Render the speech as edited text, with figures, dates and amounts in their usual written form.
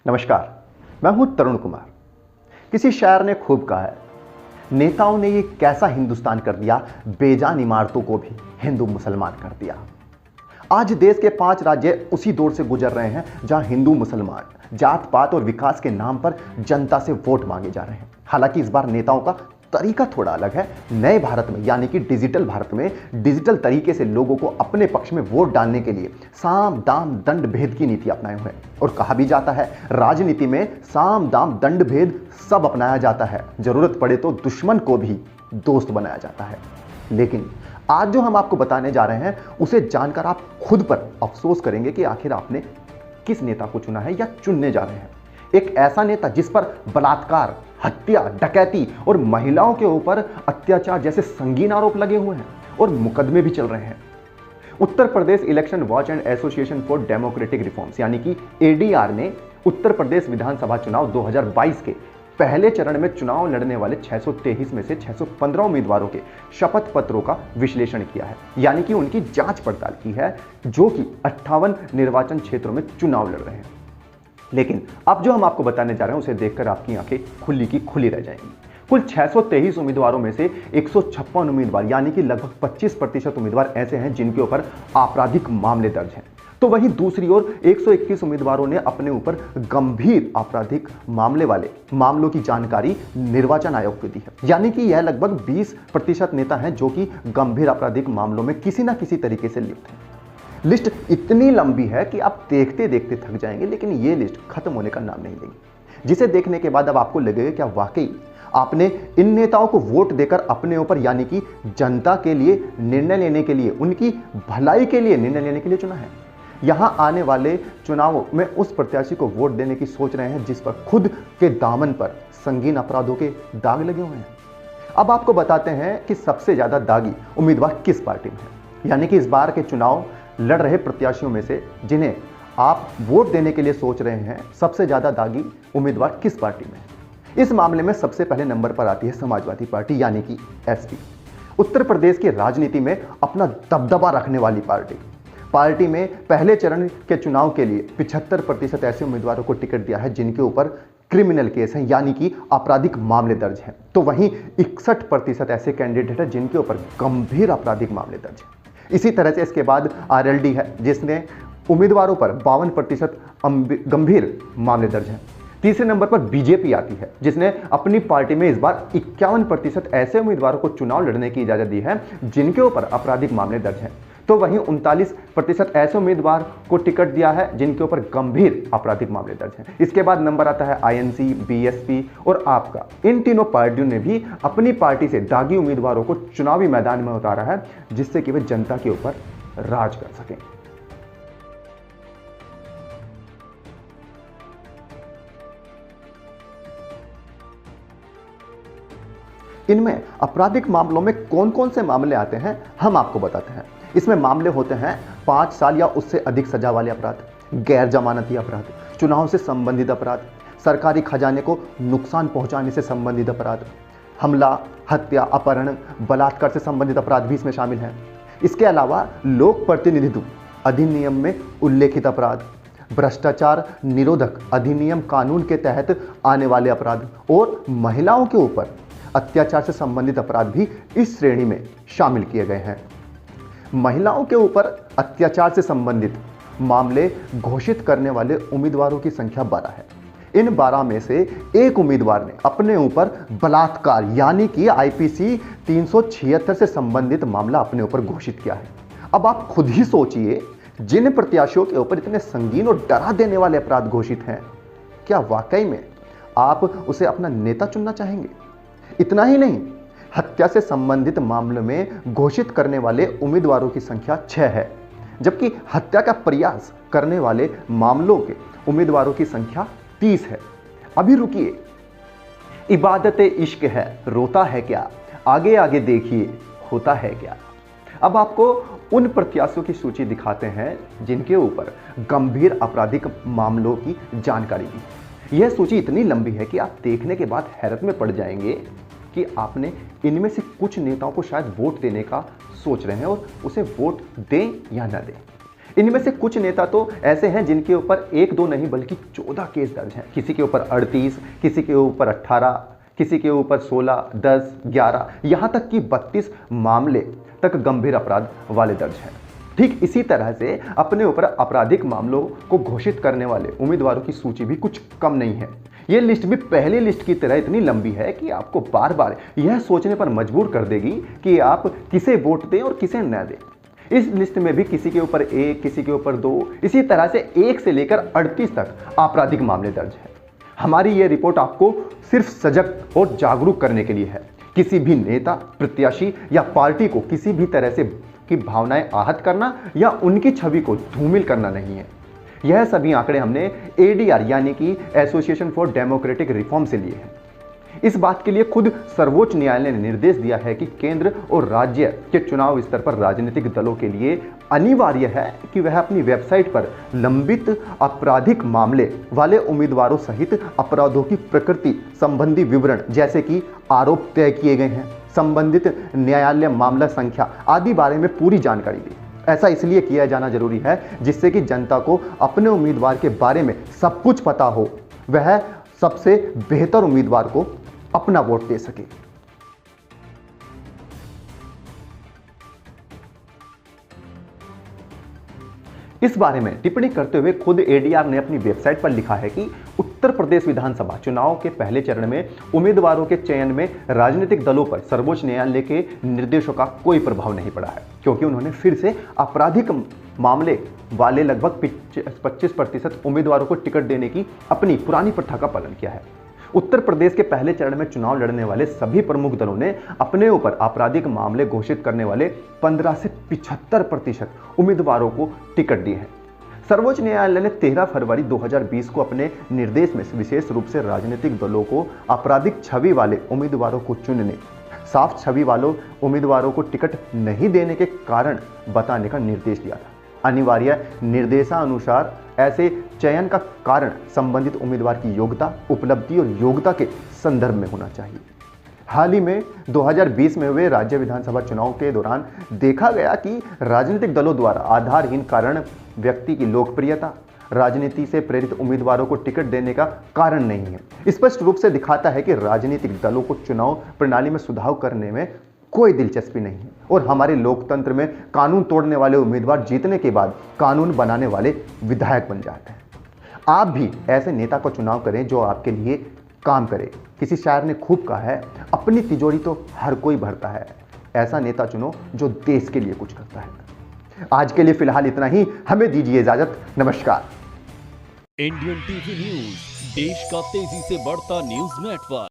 नमस्कार, मैं हूं तरुण कुमार। किसी शायर ने खूब कहा है, नेताओं ने ये कैसा हिंदुस्तान कर दिया, बेजान इमारतों को भी हिंदू मुसलमान कर दिया। आज देश के 5 राज्य उसी दौर से गुजर रहे हैं जहां हिंदू मुसलमान जात पात और विकास के नाम पर जनता से वोट मांगे जा रहे हैं। हालांकि इस बार नेताओं का तरीका थोड़ा अलग है। नए भारत में यानी कि डिजिटल भारत में डिजिटल तरीके से लोगों को अपने पक्ष में वोट डालने के लिए साम दाम दंड भेद की नीति अपनाए हुए हैं। और कहा भी जाता है, राजनीति में साम दाम दंड भेद सब अपनाया जाता है। जरूरत पड़े तो दुश्मन को भी दोस्त बनाया जाता है। लेकिन आज जो हम आपको बताने जा रहे हैं उसे जानकर आप खुद पर अफसोस करेंगे कि आखिर आपने किस नेता को चुना है या चुनने जा रहे हैं। एक ऐसा नेता जिस पर बलात्कार, हत्या, डकैती और महिलाओं के ऊपर अत्याचार जैसे संगीन आरोप लगे हुए हैं और मुकदमे भी चल रहे हैं। Uttar Pradesh Election Watch and Association for Democratic Reforms यानी कि एडीआर ने उत्तर प्रदेश विधानसभा चुनाव 2022 के पहले चरण में चुनाव लड़ने वाले 623 में से 615 उम्मीदवारों के शपथ पत्रों का विश्लेषण किया है, यानी कि उनकी जांच पड़ताल की है, जो कि 58 निर्वाचन क्षेत्रों में चुनाव लड़ रहे हैं। लेकिन अब जो हम आपको बताने जा रहे हैं उसे देखकर आपकी आंखें खुली की खुली रह जाएंगी। कुल 623 उम्मीदवारों में से 156 उम्मीदवार यानी कि लगभग 25% उम्मीदवार ऐसे हैं जिनके ऊपर आपराधिक मामले दर्ज हैं। तो वहीं दूसरी ओर 121 उम्मीदवारों ने अपने ऊपर गंभीर आपराधिक मामले वाले मामलों की जानकारी निर्वाचन आयोग को दी है। यानी कि यह लगभग 20% नेता हैं जो कि गंभीर आपराधिक मामलों में किसी ना किसी तरीके से लिप्त हैं। लिस्ट इतनी लंबी है कि आप देखते देखते थक जाएंगे, लेकिन यह लिस्ट खत्म होने का नाम नहीं लेगी, जिसे देखने के बाद अब आपको लगेगा क्या वाकई आपने इन नेताओं को वोट देकर अपने ऊपर यानी कि जनता के लिए निर्णय लेने के लिए, उनकी भलाई के लिए निर्णय लेने के लिए चुना है। यहां आने वाले चुनावों में उस प्रत्याशी को वोट देने की सोच रहे हैं जिस पर खुद के दामन पर संगीन अपराधों के दाग लगे हुए हैं। अब आपको बताते हैं कि सबसे ज्यादा दागी उम्मीदवार किस पार्टी में है, यानी कि इस बार के चुनाव लड़ रहे प्रत्याशियों में से जिन्हें आप वोट देने के लिए सोच रहे हैं, सबसे ज्यादा दागी उम्मीदवार किस पार्टी में है। इस मामले में सबसे पहले नंबर पर आती है समाजवादी पार्टी यानी कि एसपी। उत्तर प्रदेश की राजनीति में अपना दबदबा रखने वाली पार्टी में पहले चरण के चुनाव के लिए 75% ऐसे उम्मीदवारों को टिकट दिया है जिनके ऊपर क्रिमिनल केस हैं यानी कि आपराधिक मामले दर्ज हैं। तो वहीं 61% ऐसे कैंडिडेट हैं जिनके ऊपर गंभीर आपराधिक मामले दर्ज हैं। इसी तरह से इसके बाद आरएलडी है जिसने उम्मीदवारों पर 52% गंभीर मामले दर्ज हैं। तीसरे नंबर पर बीजेपी आती है जिसने अपनी पार्टी में इस बार 51% ऐसे उम्मीदवारों को चुनाव लड़ने की इजाजत दी है जिनके ऊपर आपराधिक मामले दर्ज हैं। तो वहीं 39% ऐसे उम्मीदवार को टिकट दिया है जिनके ऊपर गंभीर आपराधिक मामले दर्ज हैं। इसके बाद नंबर आता है आईएनसी, बीएसपी और आपका। इन तीनों पार्टियों ने भी अपनी पार्टी से दागी उम्मीदवारों को चुनावी मैदान में उतारा है जिससे कि वे जनता के ऊपर राज कर सकें। इनमें आपराधिक मामलों में कौन कौन से मामले आते हैं हम आपको बताते हैं। इसमें मामले होते हैं 5 साल या उससे अधिक सजा वाले अपराध, गैर जमानती अपराध, चुनाव से संबंधित अपराध, सरकारी खजाने को नुकसान पहुंचाने से संबंधित अपराध, हमला, हत्या, अपहरण, बलात्कार से संबंधित अपराध भी इसमें शामिल हैं। इसके अलावा लोक प्रतिनिधित्व अधिनियम में उल्लेखित अपराध, भ्रष्टाचार निरोधक अधिनियम कानून के तहत आने वाले अपराध और महिलाओं के ऊपर अत्याचार से संबंधित अपराध भी इस श्रेणी में शामिल किए गए हैं। महिलाओं के ऊपर अत्याचार से संबंधित मामले घोषित करने वाले उम्मीदवारों की संख्या 12 है। इन 12 में से एक उम्मीदवार ने अपने ऊपर बलात्कार यानी कि आईपीसी 376 से संबंधित मामला अपने ऊपर घोषित किया है। अब आप खुद ही सोचिए, जिन प्रत्याशियों के ऊपर इतने संगीन और डरा देने वाले अपराध घोषित हैं, क्या वाकई में आप उसे अपना नेता चुनना चाहेंगे? इतना ही नहीं, हत्या से संबंधित मामले में घोषित करने वाले उम्मीदवारों की संख्या 6 है, जबकि हत्या का प्रयास करने वाले मामलों के उम्मीदवारों की संख्या 30 है। अभी रुकिए, इबादत इश्क है, रोता है क्या, आगे आगे देखिए होता है क्या। अब आपको उन प्रत्याशियों की सूची दिखाते हैं जिनके ऊपर गंभीर आपराधिक मामलों की जानकारी दी। यह सूची इतनी लंबी है कि आप देखने के बाद हैरत में पड़ जाएंगे कि आपने इनमें से कुछ नेताओं को शायद वोट देने का सोच रहे हैं और उसे वोट दें या ना दें। इनमें से कुछ नेता तो ऐसे हैं जिनके ऊपर एक दो नहीं बल्कि 14 केस दर्ज हैं। किसी के ऊपर 38, किसी के ऊपर 18, किसी के ऊपर 16, 10, 11, यहां तक कि 32 मामले तक गंभीर अपराध वाले दर्ज हैं। ठीक इसी तरह से अपने ऊपर आपराधिक मामलों को घोषित करने वाले उम्मीदवारों की सूची भी कुछ कम नहीं है। यह लिस्ट भी पहली लिस्ट की तरह इतनी लंबी है कि आपको बार बार यह सोचने पर मजबूर कर देगी कि आप किसे वोट दें और किसे न दें। इस लिस्ट में भी किसी के ऊपर 1, किसी के ऊपर 2, इसी तरह से 1 से लेकर 38 तक आपराधिक मामले दर्ज हैं। हमारी यह रिपोर्ट आपको सिर्फ सजग और जागरूक करने के लिए है। किसी भी नेता, प्रत्याशी या पार्टी को किसी भी तरह से की भावनाएं आहत करना या उनकी छवि को धूमिल करना नहीं है। यह सभी आंकड़े हमने एडीआर यानी कि एसोसिएशन फॉर डेमोक्रेटिक रिफॉर्म से लिए हैं। इस बात के लिए खुद सर्वोच्च न्यायालय ने निर्देश दिया है कि केंद्र और राज्य के चुनाव स्तर पर राजनीतिक दलों के लिए अनिवार्य है कि वह अपनी वेबसाइट पर लंबित आपराधिक मामले वाले उम्मीदवारों सहित अपराधों की प्रकृति संबंधी विवरण जैसे कि आरोप तय किए गए हैं, संबंधित न्यायालय मामला संख्या आदि बारे में पूरी जानकारी दी। ऐसा इसलिए किया जाना जरूरी है जिससे कि जनता को अपने उम्मीदवार के बारे में सब कुछ पता हो, वह सबसे बेहतर उम्मीदवार को अपना वोट दे सके। इस बारे में टिप्पणी करते हुए खुद एडीआर ने अपनी वेबसाइट पर लिखा है कि उत्तर प्रदेश विधानसभा चुनाव के पहले चरण में उम्मीदवारों के चयन में राजनीतिक दलों पर सर्वोच्च न्यायालय के निर्देशों का कोई प्रभाव नहीं पड़ा है, क्योंकि उन्होंने फिर से आपराधिक मामले वाले लगभग 25% उम्मीदवारों को टिकट देने की अपनी पुरानी प्रथा का पालन किया है। उत्तर प्रदेश के पहले चरण में चुनाव लड़ने वाले सभी प्रमुख दलों ने अपने ऊपर आपराधिक मामले घोषित करने वाले 15 से 75% उम्मीदवारों को टिकट दिए हैं। सर्वोच्च न्यायालय ने 13 फरवरी 2020 को अपने निर्देश में विशेष रूप से राजनीतिक दलों को आपराधिक छवि वाले उम्मीदवारों को चुनने, साफ छवि वालों उम्मीदवारों को टिकट नहीं देने के कारण बताने का निर्देश दिया था। अनिवार्य निर्देशानुसार ऐसे चयन का कारण संबंधित उम्मीदवार की योग्यता, उपलब्धि और योग्यता के संदर्भ में होना चाहिए। हाल ही में 2020 में हुए राज्य विधानसभा चुनाव के दौरान देखा गया कि राजनीतिक दलों द्वारा आधारहीन कारण व्यक्ति की लोकप्रियता राजनीति से प्रेरित उम्मीदवारों को टिकट देने का कारण नहीं है। स्पष्ट रूप से दिखाता है कि राजनीतिक दलों को चुनाव प्रणाली में सुधार करने में कोई दिलचस्पी नहीं है और हमारे लोकतंत्र में कानून तोड़ने वाले उम्मीदवार जीतने के बाद कानून बनाने वाले विधायक बन जाते हैं। आप भी ऐसे नेता को चुनाव करें जो आपके लिए काम करे। किसी शायर ने खूब कहा है, अपनी तिजोरी तो हर कोई भरता है, ऐसा नेता चुनो जो देश के लिए कुछ करता है। आज के लिए फिलहाल इतना ही, हमें दीजिए इजाजत। नमस्कार। इंडियन टीवी न्यूज, देश का तेजी से बढ़ता न्यूज नेटवर्क।